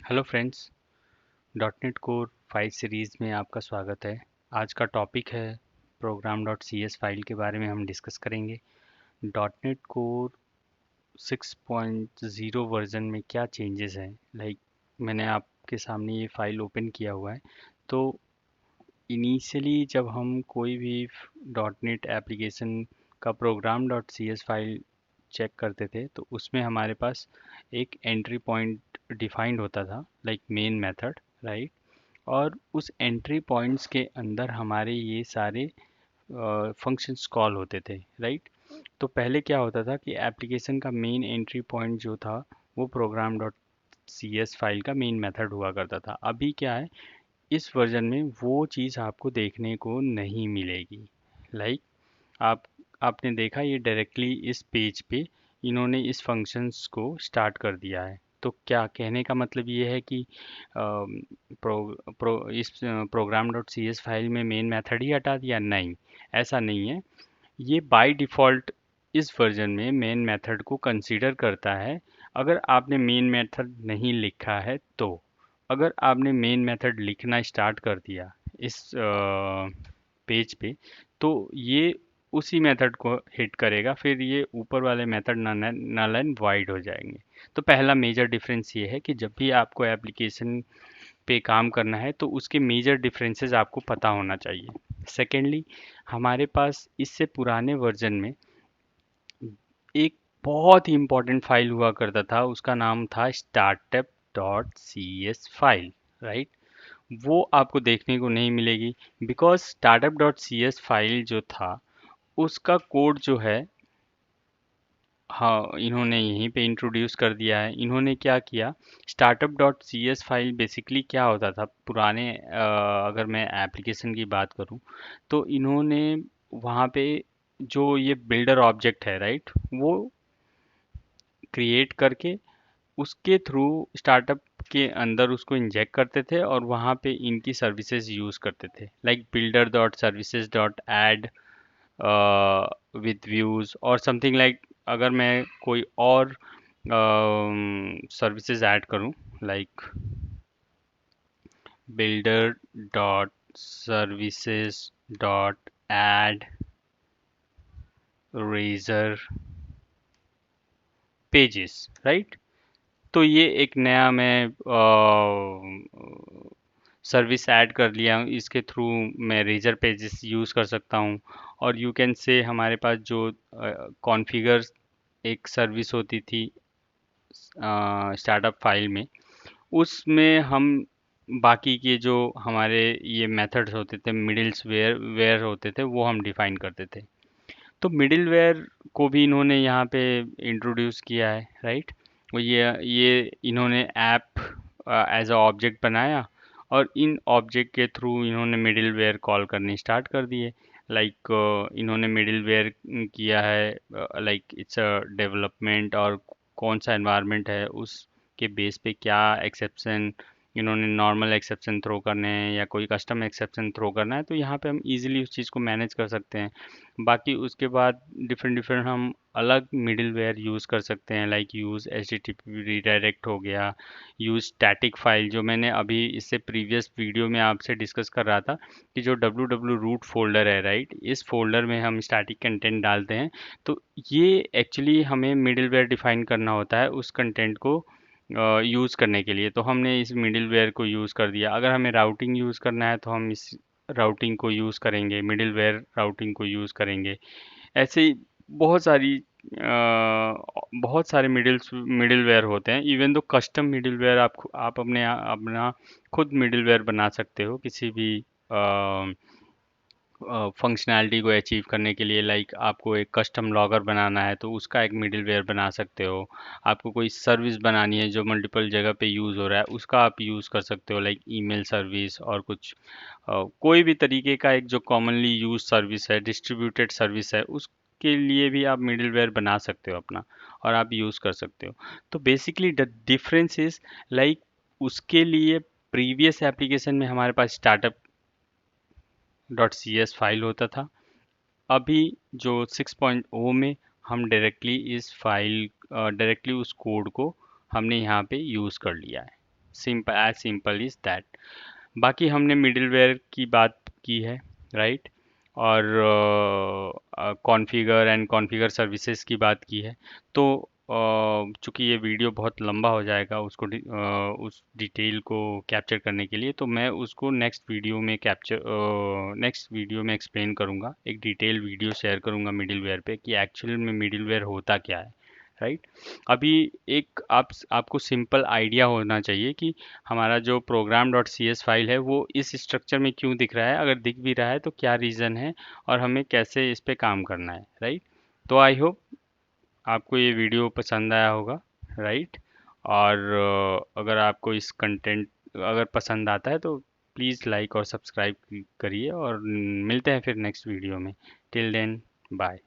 Hello friends. Dot net core 5 series में आपका स्वागत है। आज का टॉपिक है program dot C S file के बारे में हम डिस्कस करेंगे। डॉट नेट कोर 6.0 वर्जन में क्या चेंजेस हैं। मैंने आपके सामने ये फाइल ओपन किया हुआ है। तो इनिशियली जब हम कोई भी डॉट नेट एप्लीकेशन का program dot C S file check करते थे तो उसमें हमारे पास एक एंट्री पॉइंट डिफाइंड होता था, लाइक मेन मेथड, राइट। और उस एंट्री पॉइंट्स के अंदर हमारे ये सारे फंक्शंस कॉल होते थे, राइट। तो पहले क्या होता था कि एप्लीकेशन का मेन एंट्री पॉइंट जो था वो program dot C S file का मेन मेथड हुआ करता था। अभी क्या है, इस वर्जन में वो चीज़ आपको देखने को नहीं मिलेगी। लाइक आप आपने देखा ये डायरेक्टली इस पेज पे इन्होंने इस फंक्शंस को स्टार्ट कर दिया है। तो क्या कहने का मतलब ये है कि इस program dot C S file में मेन मेथड ही हटा दिया? नहीं, ऐसा नहीं है। ये बाय डिफ़ॉल्ट इस वर्जन में मेन मेथड को कंसीडर करता है। अगर आपने मेन मेथड नहीं लिखा है तो अगर आपने मेन मेथड लिखना स्टार्ट कर दिया इस पेज पे, तो ये उसी मेथड को हिट करेगा, फिर ये ऊपर वाले मेथड नल एंड वाइड हो जाएंगे। तो पहला मेजर डिफरेंस ये है कि जब भी आपको एप्लीकेशन पे काम करना है तो उसके मेजर डिफरेंसेस आपको पता होना चाहिए। सेकेंडली, हमारे पास इससे पुराने वर्जन में एक बहुत ही इम्पोर्टेंट फाइल हुआ करता था, उसका नाम था startup dot C S file, right. वो आपको देखने को नहीं मिलेगी because startup dot C S file जो था उसका कोड जो है, हाँ, इन्होंने यहीं पे इंट्रोड्यूस कर दिया है। इन्होंने क्या किया, startup dot C S file basically क्या होता था पुराने, अगर मैं एप्लीकेशन की बात करूं तो इन्होंने वहाँ पे जो ये बिल्डर ऑब्जेक्ट है, राइट, वो क्रिएट करके उसके थ्रू स्टार्टअप के अंदर उसको इंजेक्ट करते थे और वहाँ पे इनकी सर्विसेज यूज़ करते थे, like builder dot services dot add with views और समथिंग लाइक। अगर मैं कोई और सर्विसेज ऐड करूं, like builder dot services dot add Razor pages, right. तो ये एक नया मैं सर्विस ऐड कर लिया हूँ, इसके थ्रू मैं रेजर पेजेस यूज़ कर सकता हूँ। और यू कैन से हमारे पास जो कॉन्फ़िगर एक सर्विस होती थी स्टार्टअप फाइल में, उसमें हम बाकी के जो हमारे ये मेथड्स होते थे, मिडिल्स वेयर वेयर होते थे, वो हम डिफाइन करते थे। तो मिडिल वेयर को भी इन्होंने यहाँ पे इंट्रोड्यूस किया है, राइट। वो ये इन्होंने ऐप एज अ ऑब्जेक्ट बनाया और इन ऑब्जेक्ट के थ्रू इन्होंने मिडिल वेयर कॉल करनी स्टार्ट कर दिए। लाइक इन्होंने मिडिल वेयर किया है, लाइक इट्स अ डेवलपमेंट और कौन सा एनवायरनमेंट है उसके बेस पे क्या एक्सेप्शन इन्होंने नॉर्मल एक्सेप्शन थ्रो करने हैं या कोई कस्टम एक्सेप्शन थ्रो करना है, तो यहाँ पे हम इजीली उस चीज़ को मैनेज कर सकते हैं। बाकी उसके बाद डिफरेंट डिफरेंट हम अलग मिडिल वेयर यूज़ कर सकते हैं, like use H T T P redirect हो गया, यूज़ स्टैटिक फाइल जो मैंने अभी इससे प्रीवियस वीडियो में आपसे डिस्कस कर रहा था कि जो डब्ल्यू डब्ल्यू रूट फोल्डर है, राइट, इस फोल्डर में हम स्टैटिक कंटेंट डालते हैं। तो ये एक्चुअली हमें मिडिल वेयर डिफाइन करना होता है उस कंटेंट को यूज़ करने के लिए। तो हमने इस मिडिल वेयर को यूज़ कर दिया। अगर हमें राउटिंग यूज़ करना है तो हम इस राउटिंग को यूज़ करेंगे, मिडिल वेयर राउटिंग को यूज़ करेंगे। ऐसे ही बहुत सारी बहुत सारे मिडिल वेयर होते हैं। Even though custom middle where आप अपना खुद मिडिल वेयर बना सकते हो किसी भी फंक्शनैलिटी को अचीव करने के लिए। लाइक आपको एक कस्टम लॉगर बनाना है तो उसका एक मिडिल वेयर बना सकते हो। आपको कोई सर्विस बनानी है जो मल्टीपल जगह पे यूज़ हो रहा है, उसका आप यूज़ कर सकते हो, लाइक ईमेल सर्विस और कुछ कोई भी तरीके का एक जो कॉमनली यूज सर्विस है, डिस्ट्रीब्यूटेड सर्विस है, उसके लिए भी आप मिडिलवेयर बना सकते हो अपना और आप यूज़ कर सकते हो। तो basically the difference is, like, उसके लिए प्रीवियस एप्लीकेशन में हमारे पास startup dot C S file होता था। अभी जो 6.0 में हम डायरेक्टली इस फाइल डायरेक्टली उस कोड को हमने यहाँ पे यूज़ कर लिया है। Simple is that. बाकी हमने मिडिलवेयर की बात की है, राइट, और कॉन्फ़िगर एंड कॉन्फ़िगर सर्विसेज की बात की है। तो चूंकि ये वीडियो बहुत लंबा हो जाएगा उस डिटेल को कैप्चर करने के लिए, तो मैं उसको नेक्स्ट वीडियो में एक्सप्लेन करूँगा, एक डिटेल वीडियो शेयर करूँगा मिडिलवेयर पे कि एक्चुअल में मिडिलवेयर होता क्या है, राइट। अभी एक आपको सिंपल आइडिया होना चाहिए कि हमारा जो program dot C S file है वो इस स्ट्रक्चर में क्यों दिख रहा है, अगर दिख भी रहा है तो क्या रीज़न है, और हमें कैसे इस पे काम करना है, राइट। तो आई होप आपको ये वीडियो पसंद आया होगा, राइट। और अगर आपको इस कंटेंट अगर पसंद आता है तो प्लीज़ लाइक और सब्सक्राइब करिए, और मिलते हैं फिर नेक्स्ट वीडियो में। Till then, bye.